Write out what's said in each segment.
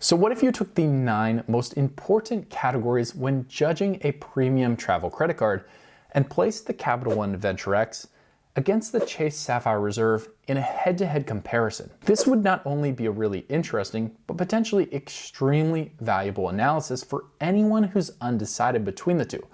So what if you took the 9 most important categories when judging a premium travel credit card and placed the Capital One Venture X against the Chase Sapphire Reserve in a head-to-head comparison? This would not only be a really interesting, but potentially extremely valuable analysis for anyone who's undecided between the two.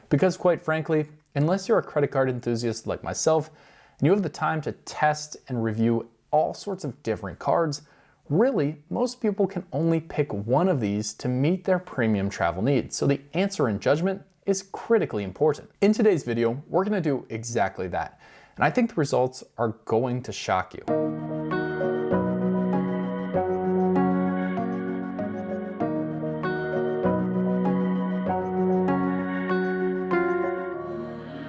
Because quite frankly, unless you're a credit card enthusiast like myself, and you have the time to test and review all sorts of different cards, really, most people can only pick one of these to meet their premium travel needs. So the answer and judgment is critically important. In today's video, we're gonna do exactly that. And I think the results are going to shock you.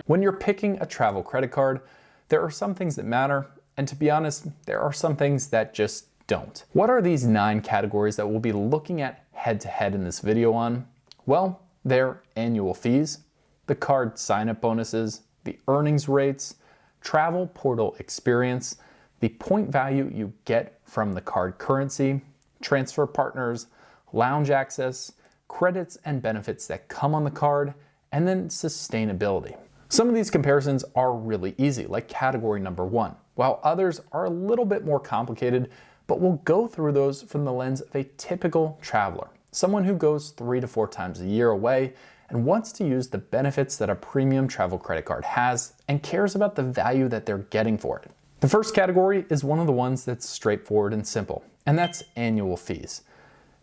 When you're picking a travel credit card, there are some things that matter, and to be honest, there are some things that just don't. What are these 9 categories that we'll be looking at head-to-head in this video on? Well, they're annual fees, the card sign-up bonuses, the earnings rates, travel portal experience, the point value you get from the card currency, transfer partners, lounge access, credits and benefits that come on the card, and then sustainability. Some of these comparisons are really easy, like category number 1, while others are a little bit more complicated, but we'll go through those from the lens of a typical traveler, someone who goes 3 to 4 times a year away and wants to use the benefits that a premium travel credit card has and cares about the value that they're getting for it. The first category is one of the ones that's straightforward and simple, and that's annual fees.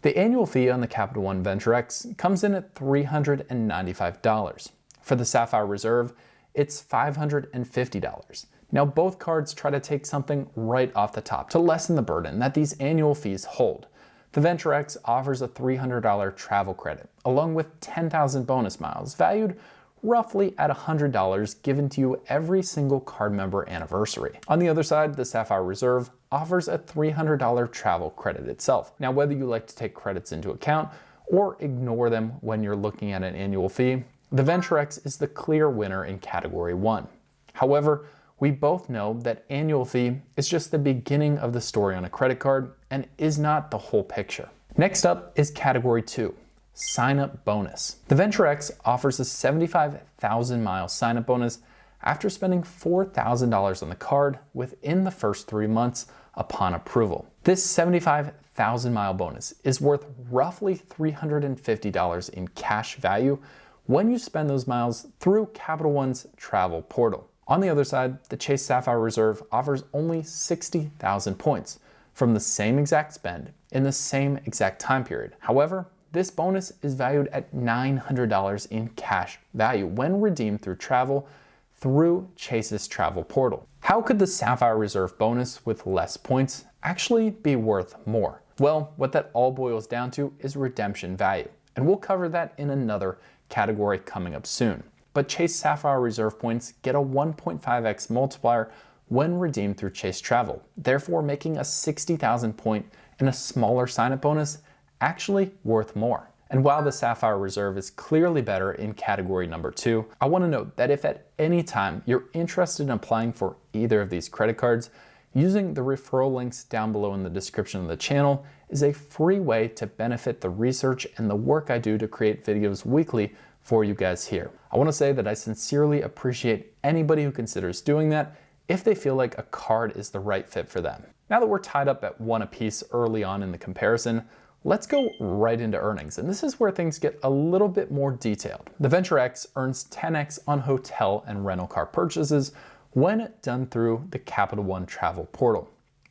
The annual fee on the Capital One Venture X comes in at $395. For the Sapphire Reserve, it's $550. Now, both cards try to take something right off the top to lessen the burden that these annual fees hold. The Venture X offers a $300 travel credit, along with 10,000 bonus miles, valued roughly at $100 given to you every single card member anniversary. On the other side, the Sapphire Reserve offers a $300 travel credit itself. Now, whether you like to take credits into account or ignore them when you're looking at an annual fee, the Venture X is the clear winner in category 1. However, we both know that annual fee is just the beginning of the story on a credit card and is not the whole picture. Next up is category 2, sign-up bonus. The Venture X offers a 75,000 mile sign-up bonus after spending $4,000 on the card within the first 3 months upon approval. This 75,000 mile bonus is worth roughly $350 in cash value when you spend those miles through Capital One's travel portal. On the other side, the Chase Sapphire Reserve offers only 60,000 points from the same exact spend in the same exact time period. However, this bonus is valued at $900 in cash value when redeemed through travel through Chase's travel portal. How could the Sapphire Reserve bonus with less points actually be worth more? Well, what that all boils down to is redemption value, and we'll cover that in another category coming up soon. But Chase Sapphire Reserve points get a 1.5x multiplier when redeemed through Chase Travel, therefore making a 60,000 point and a smaller sign-up bonus actually worth more. And while the Sapphire Reserve is clearly better in category number 2, I want to note that if at any time you're interested in applying for either of these credit cards, using the referral links down below in the description of the channel is a free way to benefit the research and the work I do to create videos weekly for you guys here. I want to say that I sincerely appreciate anybody who considers doing that if they feel like a card is the right fit for them. Now that we're tied up at 1 apiece early on in the comparison, let's go right into earnings, and this is where things get a little bit more detailed. The Venture X earns 10x on hotel and rental car purchases when done through the Capital One travel portal.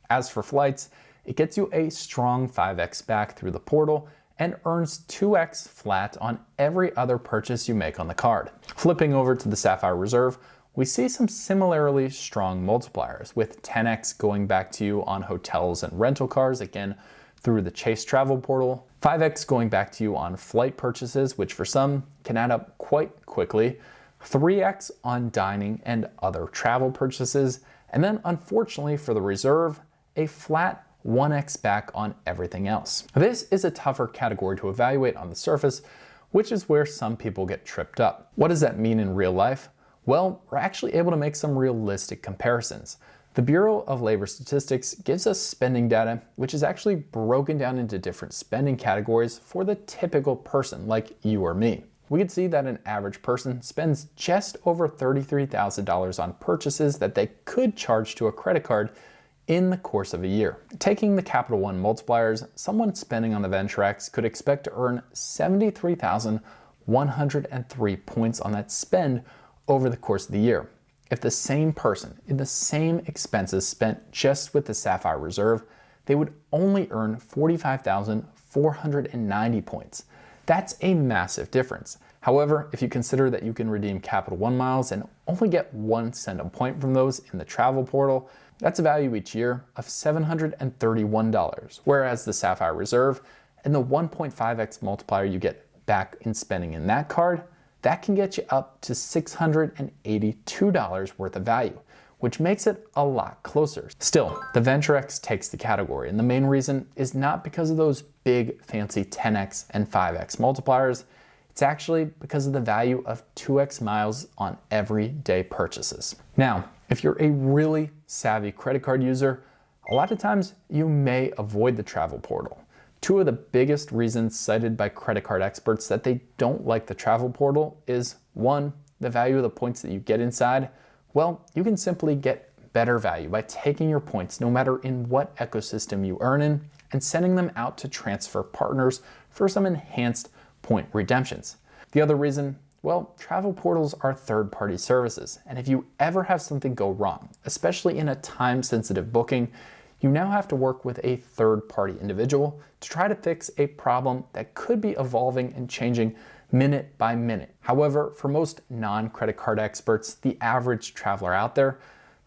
As for flights, it gets you a strong 5x back through the portal and earns 2x flat on every other purchase you make on the card. Flipping over to the Sapphire Reserve, we see some similarly strong multipliers, with 10x going back to you on hotels and rental cars, again through the Chase travel portal, 5x going back to you on flight purchases, which for some can add up quite quickly, 3x on dining and other travel purchases, and then unfortunately for the Reserve, a flat 1x back on everything else. This is a tougher category to evaluate on the surface, which is where some people get tripped up. What does that mean in real life? Well, we're actually able to make some realistic comparisons. The Bureau of Labor Statistics gives us spending data, which is actually broken down into different spending categories for the typical person like you or me. We can see that an average person spends just over $33,000 on purchases that they could charge to a credit card in the course of a year. Taking the Capital One multipliers, someone spending on the VentureX could expect to earn 73,103 points on that spend over the course of the year. If the same person in the same expenses spent just with the Sapphire Reserve, they would only earn 45,490 points. That's a massive difference. However, if you consider that you can redeem Capital One miles and only get 1 cent a point from those in the travel portal, that's a value each year of $731, whereas the Sapphire Reserve and the 1.5x multiplier you get back in spending in that card, that can get you up to $682 worth of value, which makes it a lot closer. Still, the VentureX takes the category, and the main reason is not because of those big fancy 10x and 5x multipliers. It's actually because of the value of 2x miles on everyday purchases. Now, if you're a really savvy credit card user, a lot of times you may avoid the travel portal. Two of the biggest reasons cited by credit card experts that they don't like the travel portal is, one, the value of the points that you get inside. Well, you can simply get better value by taking your points no matter in what ecosystem you earn in and sending them out to transfer partners for some enhanced point redemptions. The other reason, well, travel portals are third-party services, and if you ever have something go wrong, especially in a time-sensitive booking, you now have to work with a third-party individual to try to fix a problem that could be evolving and changing minute by minute. However, for most non-credit card experts, the average traveler out there,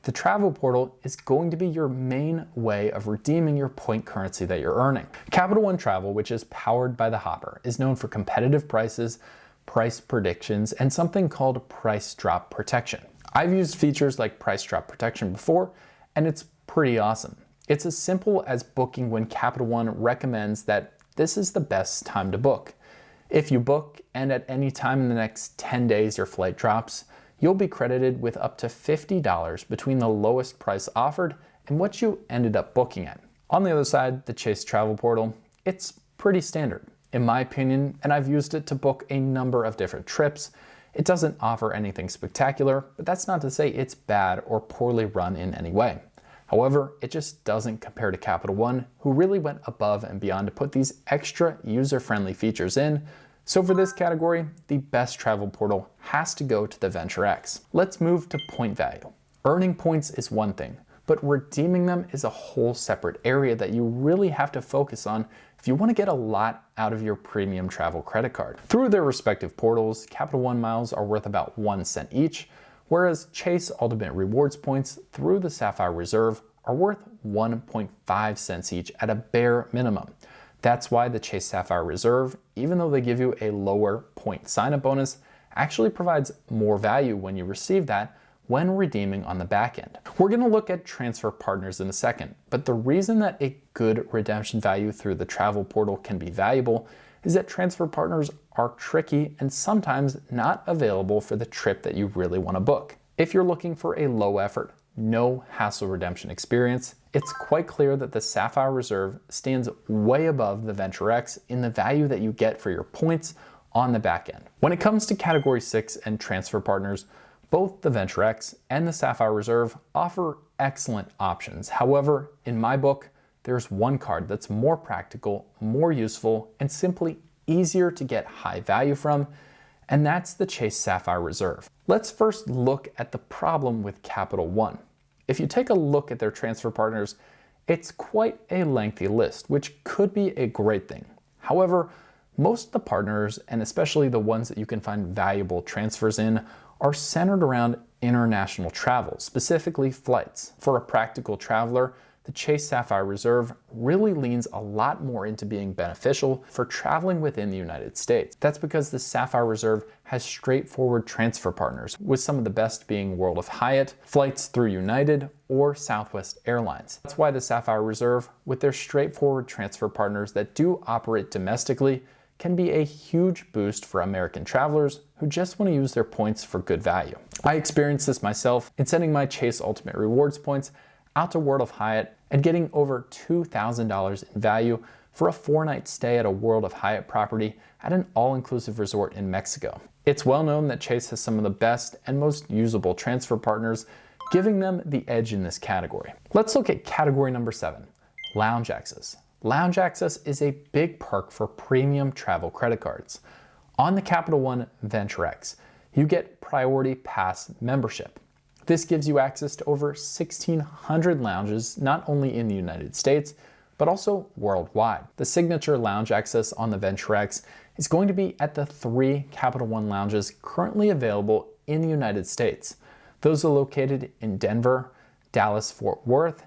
the travel portal is going to be your main way of redeeming your point currency that you're earning. Capital One Travel, which is powered by the Hopper, is known for competitive prices, price predictions, and something called price drop protection. I've used features like price drop protection before, and it's pretty awesome. It's as simple as booking when Capital One recommends that this is the best time to book. If you book and at any time in the next 10 days your flight drops, you'll be credited with up to $50 between the lowest price offered and what you ended up booking at. On the other side, the Chase Travel Portal, it's pretty standard. In my opinion, and I've used it to book a number of different trips, it doesn't offer anything spectacular, but that's not to say it's bad or poorly run in any way. However, it just doesn't compare to Capital One, who really went above and beyond to put these extra user-friendly features in. So for this category, the best travel portal has to go to the VentureX. Let's move to point value. Earning points is one thing, but redeeming them is a whole separate area that you really have to focus on if you want to get a lot out of your premium travel credit card. Through their respective portals, Capital One miles are worth about 1 cent each, whereas Chase Ultimate Rewards points through the Sapphire Reserve are worth 1.5 cents each at a bare minimum. That's why the Chase Sapphire Reserve, even though they give you a lower point sign-up bonus, actually provides more value when you receive that when redeeming on the back end. We're going to look at transfer partners in a second, but the reason that a good redemption value through the travel portal can be valuable is that transfer partners are tricky and sometimes not available for the trip that you really want to book. If you're looking for a low effort, no hassle redemption experience, it's quite clear that the Sapphire Reserve stands way above the VentureX in the value that you get for your points on the back end. When it comes to Category 6 and transfer partners, both the VentureX and the Sapphire Reserve offer excellent options. However, in my book, there's one card that's more practical, more useful, and simply easier to get high value from, and that's the Chase Sapphire Reserve. Let's first look at the problem with Capital One. If you take a look at their transfer partners, it's quite a lengthy list, which could be a great thing. However, most of the partners, and especially the ones that you can find valuable transfers in, are centered around international travel, specifically flights. For a practical traveler, the Chase Sapphire Reserve really leans a lot more into being beneficial for traveling within the United States. That's because the Sapphire Reserve has straightforward transfer partners, with some of the best being World of Hyatt, flights through United, or Southwest Airlines. That's why the Sapphire Reserve, with their straightforward transfer partners that do operate domestically, can be a huge boost for American travelers who just want to use their points for good value. I experienced this myself in sending my Chase Ultimate Rewards points out to World of Hyatt and getting over $2,000 in value for a 4-night stay at a World of Hyatt property at an all-inclusive resort in Mexico. It's well known that Chase has some of the best and most usable transfer partners, giving them the edge in this category. Let's look at category number 7, lounge access. Lounge access is a big perk for premium travel credit cards. On the Capital One Venture X, you get Priority Pass membership. This gives you access to over 1,600 lounges, not only in the United States, but also worldwide. The signature lounge access on the Venture X is going to be at the 3 Capital One lounges currently available in the United States. Those are located in Denver, Dallas, Fort Worth,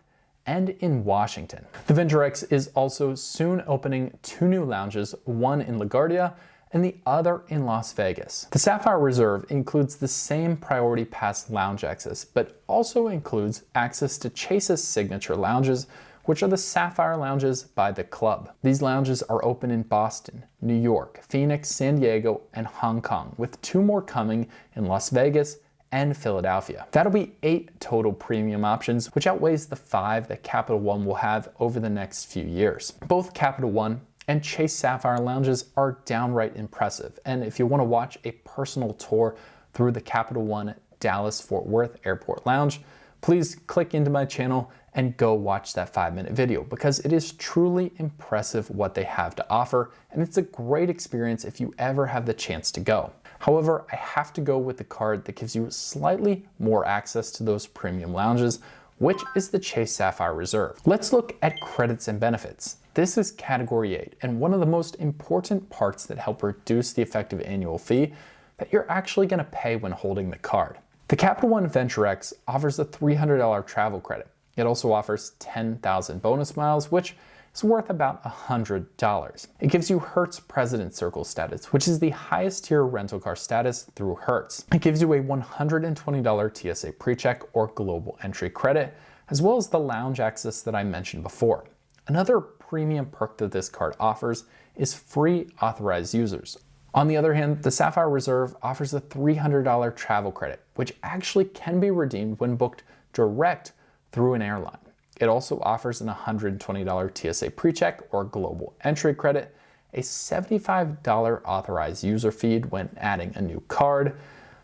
and in Washington. The Venture X is also soon opening 2 new lounges, one in LaGuardia and the other in Las Vegas. The Sapphire Reserve includes the same Priority Pass lounge access, but also includes access to Chase's signature lounges, which are the Sapphire Lounges by the Club. These lounges are open in Boston, New York, Phoenix, San Diego, and Hong Kong, with 2 more coming in Las Vegas and Philadelphia. That'll be 8 total premium options, which outweighs the 5 that Capital One will have over the next few years. Both Capital One and Chase Sapphire Lounges are downright impressive, and if you want to watch a personal tour through the Capital One Dallas Fort Worth Airport Lounge, please click into my channel and go watch that 5-minute video, because it is truly impressive what they have to offer, and it's a great experience if you ever have the chance to go. However, I have to go with the card that gives you slightly more access to those premium lounges, which is the Chase Sapphire Reserve. Let's look at credits and benefits. This is category 8, and one of the most important parts that help reduce the effective annual fee that you're actually going to pay when holding the card. The Capital One Venture X offers a $300 travel credit. It also offers 10,000 bonus miles, which is worth about $100. It gives you Hertz President Circle status, which is the highest tier rental car status through Hertz. It gives you a $120 TSA PreCheck or Global Entry credit, as well as the lounge access that I mentioned before. Another premium perk that this card offers is free authorized users. On the other hand, the Sapphire Reserve offers a $300 travel credit, which actually can be redeemed when booked direct through an airline. It also offers an $120 TSA PreCheck or Global Entry credit, a $75 authorized user fee when adding a new card,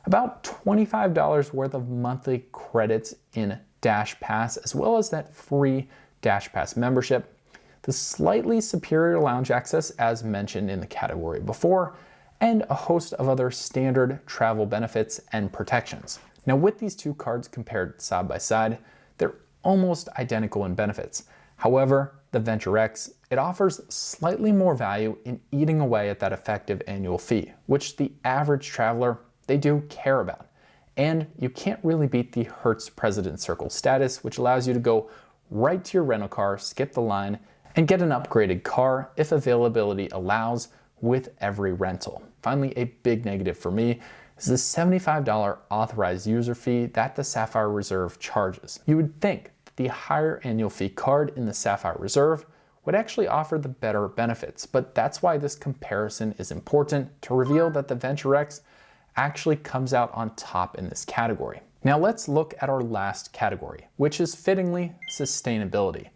about $25 worth of monthly credits in Dash Pass, as well as that free Dash Pass membership, the slightly superior lounge access as mentioned in the category before, and a host of other standard travel benefits and protections. Now, with these 2 cards compared side by side, they're almost identical in benefits. However, the Venture X, it offers slightly more value in eating away at that effective annual fee, which the average traveler, they do care about. And you can't really beat the Hertz President Circle status, which allows you to go right to your rental car, skip the line, and get an upgraded car if availability allows with every rental. Finally, a big negative for me is the $75 authorized user fee that the Sapphire Reserve charges. You would think that the higher annual fee card in the Sapphire Reserve would actually offer the better benefits, but that's why this comparison is important to reveal that the Venture X actually comes out on top in this category. Now let's look at our last category, which is fittingly sustainability.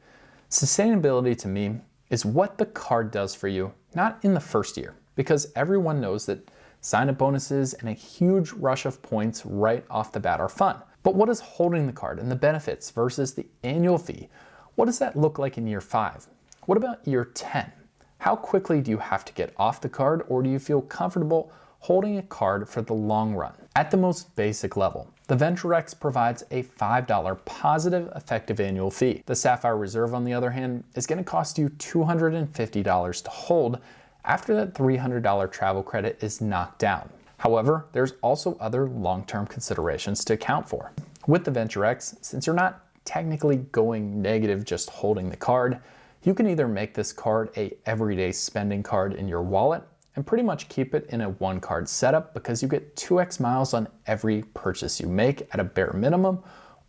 Sustainability to me is what the card does for you, not in the first year, because everyone knows that sign-up bonuses and a huge rush of points right off the bat are fun. But what is holding the card and the benefits versus the annual fee? What does that look like in year 5? What about year 10? How quickly do you have to get off the card, or do you feel comfortable holding a card for the long run? At the most basic level, the Venture X provides a $5 positive effective annual fee. The Sapphire Reserve, on the other hand, is going to cost you $250 to hold after that $300 travel credit is knocked down. However, there's also other long-term considerations to account for. With the Venture X, since you're not technically going negative just holding the card, you can either make this card a everyday spending card in your wallet and pretty much keep it in a 1-card setup because you get 2x miles on every purchase you make at a bare minimum,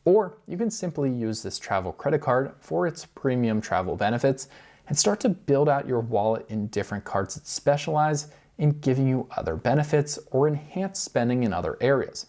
or you can simply use this travel credit card for its premium travel benefits and start to build out your wallet in different cards that specialize in giving you other benefits or enhance spending in other areas.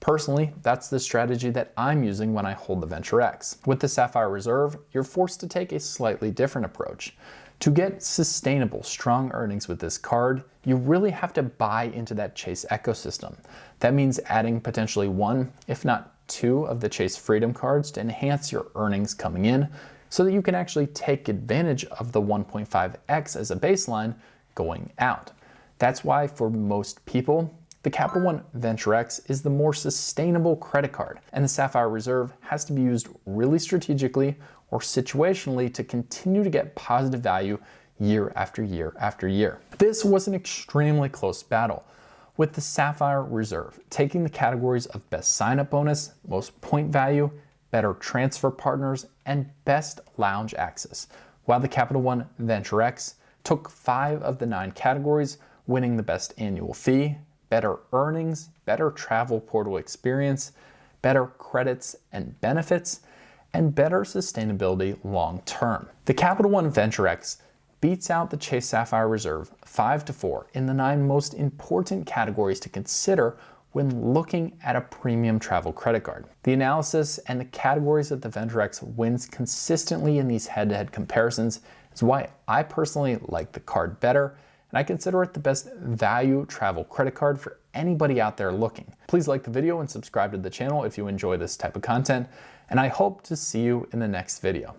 Personally, that's the strategy that I'm using when I hold the Venture X. With the Sapphire Reserve, you're forced to take a slightly different approach. To get sustainable, strong earnings with this card, you really have to buy into that Chase ecosystem. That means adding potentially one, if not two, of the Chase Freedom cards to enhance your earnings coming in so that you can actually take advantage of the 1.5x as a baseline going out. That's why for most people, the Capital One Venture X is the more sustainable credit card, and the Sapphire Reserve has to be used really strategically or situationally to continue to get positive value year after year after year. This was an extremely close battle, with the Sapphire Reserve taking the categories of best sign-up bonus, most point value, better transfer partners, and best lounge access, while the Capital One Venture X took 5 of the 9 categories, winning the best annual fee, better earnings, better travel portal experience, better credits and benefits, and better sustainability long term. The Capital One Venture X beats out the Chase Sapphire Reserve 5-4 in the 9 most important categories to consider when looking at a premium travel credit card. The analysis and the categories that the Venture X wins consistently in these head-to-head comparisons is why I personally like the card better, and I consider it the best value travel credit card for anybody out there looking. Please like the video and subscribe to the channel if you enjoy this type of content, and I hope to see you in the next video.